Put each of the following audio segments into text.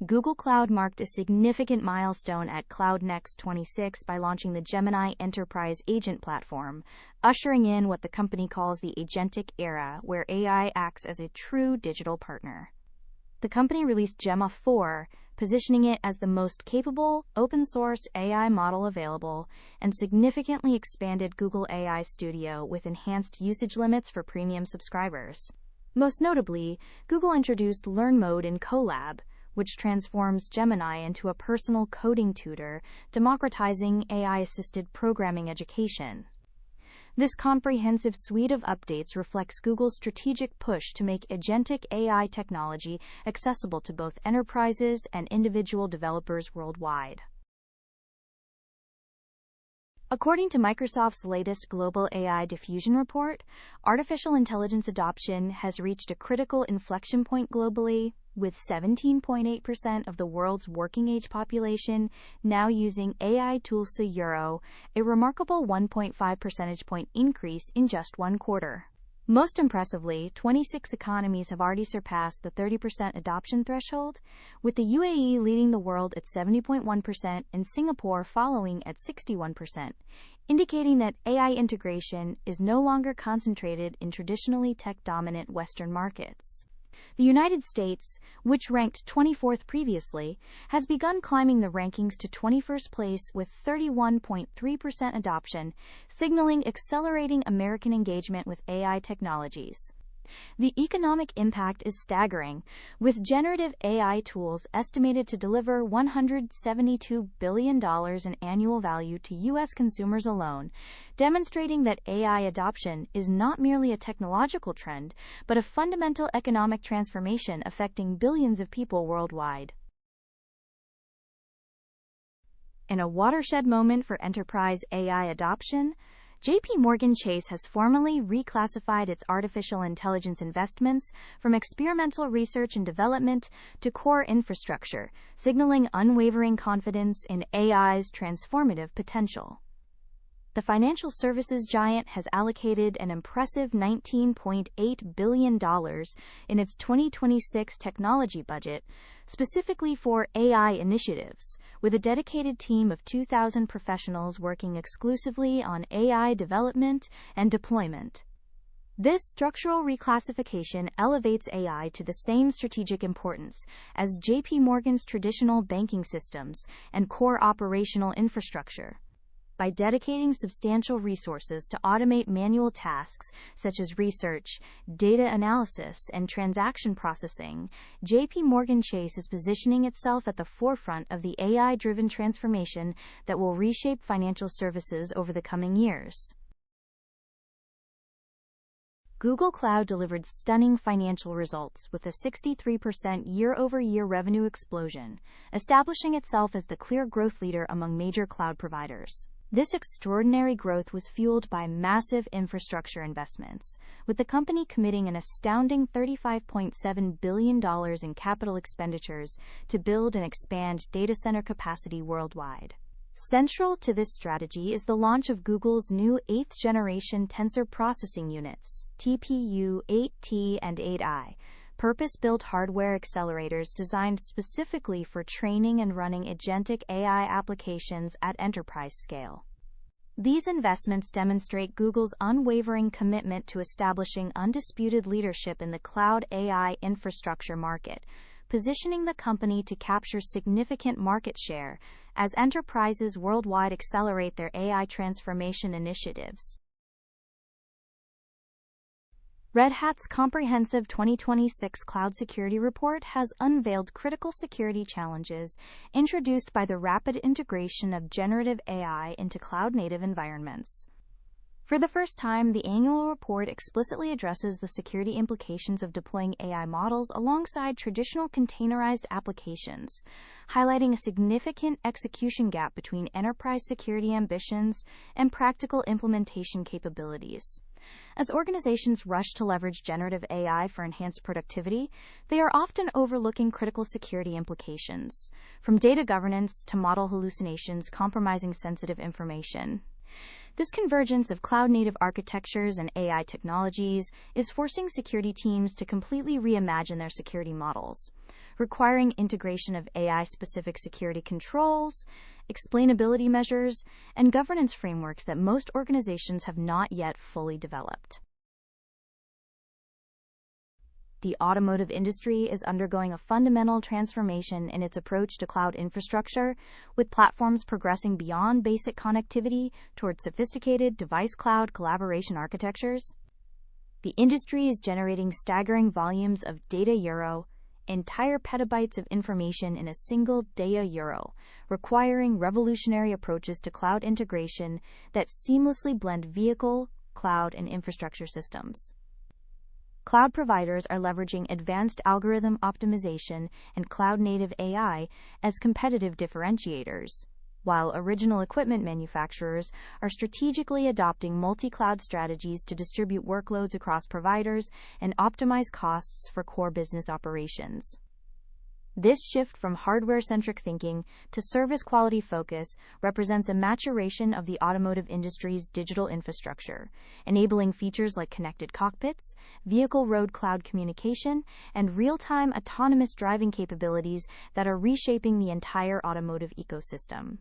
Google Cloud marked a significant milestone at CloudNext 26 by launching the Gemini Enterprise Agent Platform, ushering in what the company calls the agentic era, where AI acts as a true digital partner. The company released Gemma 4, positioning it as the most capable, open-source AI model available, and significantly expanded Google AI Studio with enhanced usage limits for premium subscribers. Most notably, Google introduced Learn Mode in Colab, which transforms Gemini into a personal coding tutor, democratizing AI-assisted programming education. This comprehensive suite of updates reflects Google's strategic push to make agentic AI technology accessible to both enterprises and individual developers worldwide. According to Microsoft's latest Global AI Diffusion report, artificial intelligence adoption has reached a critical inflection point globally, with 17.8% of the world's working-age population now using AI tools a year, a remarkable 1.5 percentage point increase in just one quarter. Most impressively, 26 economies have already surpassed the 30% adoption threshold, with the UAE leading the world at 70.1% and Singapore following at 61%, indicating that AI integration is no longer concentrated in traditionally tech-dominant Western markets. The United States, which ranked 24th previously, has begun climbing the rankings to 21st place with 31.3% adoption, signaling accelerating American engagement with AI technologies. The economic impact is staggering, with generative AI tools estimated to deliver $172 billion in annual value to U.S. consumers alone, demonstrating that AI adoption is not merely a technological trend, but a fundamental economic transformation affecting billions of people worldwide. In a watershed moment for enterprise AI adoption, J.P. Morgan Chase has formally reclassified its artificial intelligence investments from experimental research and development to core infrastructure, signaling unwavering confidence in AI's transformative potential. The financial services giant has allocated an impressive $19.8 billion in its 2026 technology budget, specifically for AI initiatives, with a dedicated team of 2,000 professionals working exclusively on AI development and deployment. This structural reclassification elevates AI to the same strategic importance as J.P. Morgan's traditional banking systems and core operational infrastructure. By dedicating substantial resources to automate manual tasks such as research, data analysis, and transaction processing, J.P. Morgan Chase is positioning itself at the forefront of the AI-driven transformation that will reshape financial services over the coming years. Google Cloud delivered stunning financial results with a 63% year-over-year revenue explosion, establishing itself as the clear growth leader among major cloud providers. This extraordinary growth was fueled by massive infrastructure investments, with the company committing an astounding $35.7 billion in capital expenditures to build and expand data center capacity worldwide. Central to this strategy is the launch of Google's new 8th-generation tensor processing units, TPU 8T and 8I, purpose-built hardware accelerators designed specifically for training and running agentic AI applications at enterprise scale. These investments demonstrate Google's unwavering commitment to establishing undisputed leadership in the cloud AI infrastructure market, positioning the company to capture significant market share as enterprises worldwide accelerate their AI transformation initiatives. Red Hat's comprehensive 2026 Cloud Security Report has unveiled critical security challenges introduced by the rapid integration of generative AI into cloud-native environments. For the first time, the annual report explicitly addresses the security implications of deploying AI models alongside traditional containerized applications, highlighting a significant execution gap between enterprise security ambitions and practical implementation capabilities. As organizations rush to leverage generative AI for enhanced productivity, they are often overlooking critical security implications, from data governance to model hallucinations compromising sensitive information. This convergence of cloud-native architectures and AI technologies is forcing security teams to completely reimagine their security models, requiring integration of AI-specific security controls, explainability measures, and governance frameworks that most organizations have not yet fully developed. The automotive industry is undergoing a fundamental transformation in its approach to cloud infrastructure, with platforms progressing beyond basic connectivity towards sophisticated device cloud collaboration architectures. The industry is generating staggering volumes of data euro, entire petabytes of information in a single data euro, requiring revolutionary approaches to cloud integration that seamlessly blend vehicle, cloud, and infrastructure systems. Cloud providers are leveraging advanced algorithm optimization and cloud-native AI as competitive differentiators, while original equipment manufacturers are strategically adopting multi-cloud strategies to distribute workloads across providers and optimize costs for core business operations. This shift from hardware-centric thinking to service-quality focus represents a maturation of the automotive industry's digital infrastructure, enabling features like connected cockpits, vehicle road cloud communication, and real-time autonomous driving capabilities that are reshaping the entire automotive ecosystem.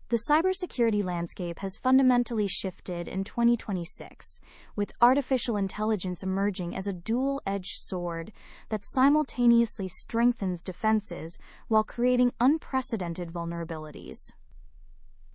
The cybersecurity landscape has fundamentally shifted in 2026, with artificial intelligence emerging as a dual-edged sword that simultaneously strengthens defenses while creating unprecedented vulnerabilities.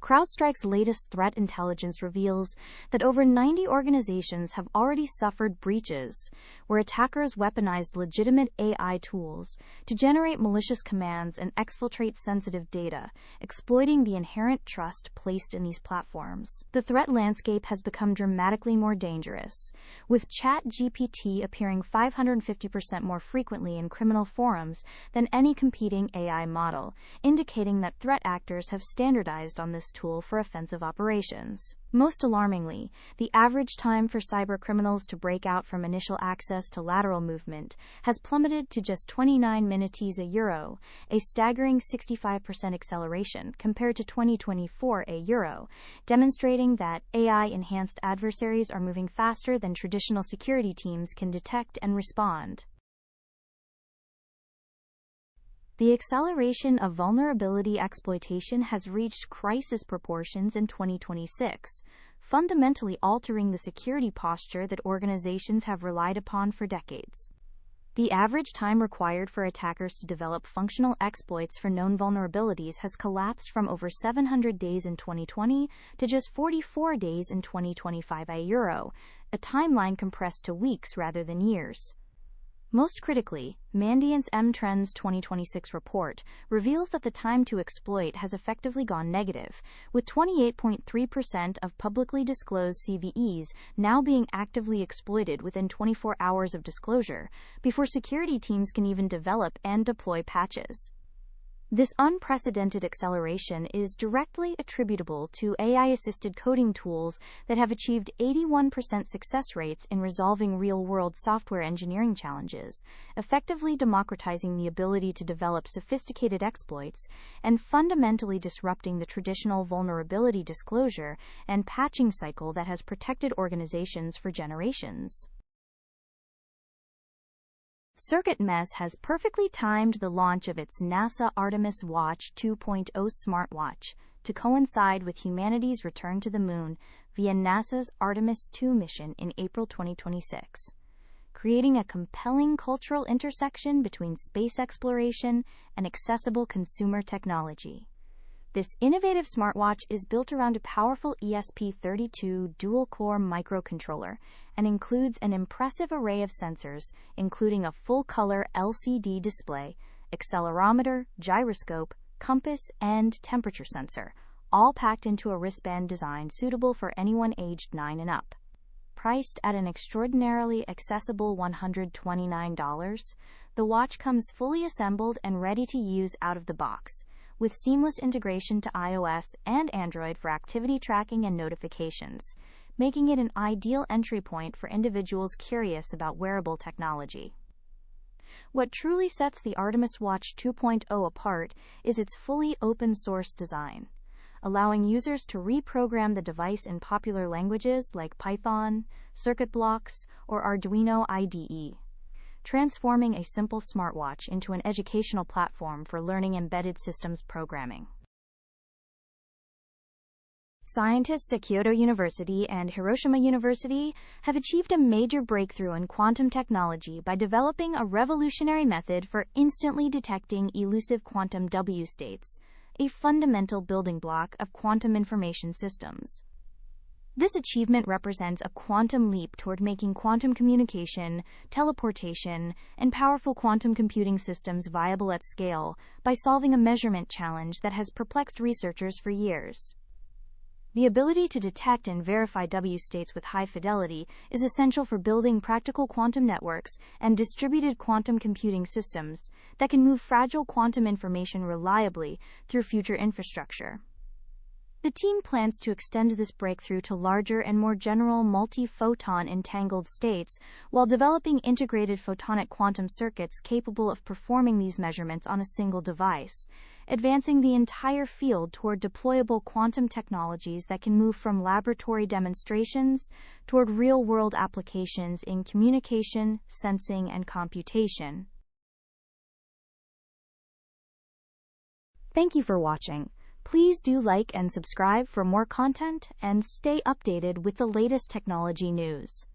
CrowdStrike's latest threat intelligence reveals that over 90 organizations have already suffered breaches, where attackers weaponized legitimate AI tools to generate malicious commands and exfiltrate sensitive data, exploiting the inherent trust placed in these platforms. The threat landscape has become dramatically more dangerous, with ChatGPT appearing 550% more frequently in criminal forums than any competing AI model, indicating that threat actors have standardized on this tool for offensive operations. Most alarmingly, the average time for cybercriminals to break out from initial access to lateral movement has plummeted to just 29 minutes a euro, a staggering 65% acceleration compared to 2024 a euro, demonstrating that AI-enhanced adversaries are moving faster than traditional security teams can detect and respond. The acceleration of vulnerability exploitation has reached crisis proportions in 2026, fundamentally altering the security posture that organizations have relied upon for decades. The average time required for attackers to develop functional exploits for known vulnerabilities has collapsed from over 700 days in 2020 to just 44 days in 2025 a euro, a timeline compressed to weeks rather than years. Most critically, Mandiant's M-Trends 2026 report reveals that the time to exploit has effectively gone negative, with 28.3% of publicly disclosed CVEs now being actively exploited within 24 hours of disclosure, before security teams can even develop and deploy patches. This unprecedented acceleration is directly attributable to AI-assisted coding tools that have achieved 81% success rates in resolving real-world software engineering challenges, effectively democratizing the ability to develop sophisticated exploits and fundamentally disrupting the traditional vulnerability disclosure and patching cycle that has protected organizations for generations. CircuitMess has perfectly timed the launch of its NASA Artemis Watch 2.0 smartwatch to coincide with humanity's return to the Moon via NASA's Artemis II mission in April 2026, creating a compelling cultural intersection between space exploration and accessible consumer technology. This innovative smartwatch is built around a powerful ESP32 dual-core microcontroller and includes an impressive array of sensors, including a full-color LCD display, accelerometer, gyroscope, compass, and temperature sensor, all packed into a wristband design suitable for anyone aged 9 and up. Priced at an extraordinarily accessible $129, the watch comes fully assembled and ready to use out of the box, with seamless integration to iOS and Android for activity tracking and notifications, making it an ideal entry point for individuals curious about wearable technology. What truly sets the Artemis Watch 2.0 apart is its fully open-source design. allowing users to reprogram the device in popular languages like Python, circuit blocks, or Arduino IDE, transforming a simple smartwatch into an educational platform for learning embedded systems programming. Scientists at Kyoto University and Hiroshima University have achieved a major breakthrough in quantum technology by developing a revolutionary method for instantly detecting elusive quantum W states, a fundamental building block of quantum information systems. This achievement represents a quantum leap toward making quantum communication, teleportation, and powerful quantum computing systems viable at scale by solving a measurement challenge that has perplexed researchers for years. The ability to detect and verify W states with high fidelity is essential for building practical quantum networks and distributed quantum computing systems that can move fragile quantum information reliably through future infrastructure. The team plans to extend this breakthrough to larger and more general multi-photon entangled states while developing integrated photonic quantum circuits capable of performing these measurements on a single device, advancing the entire field toward deployable quantum technologies that can move from laboratory demonstrations toward real-world applications in communication, sensing, and computation. Thank you for watching. Please do like and subscribe for more content and stay updated with the latest technology news.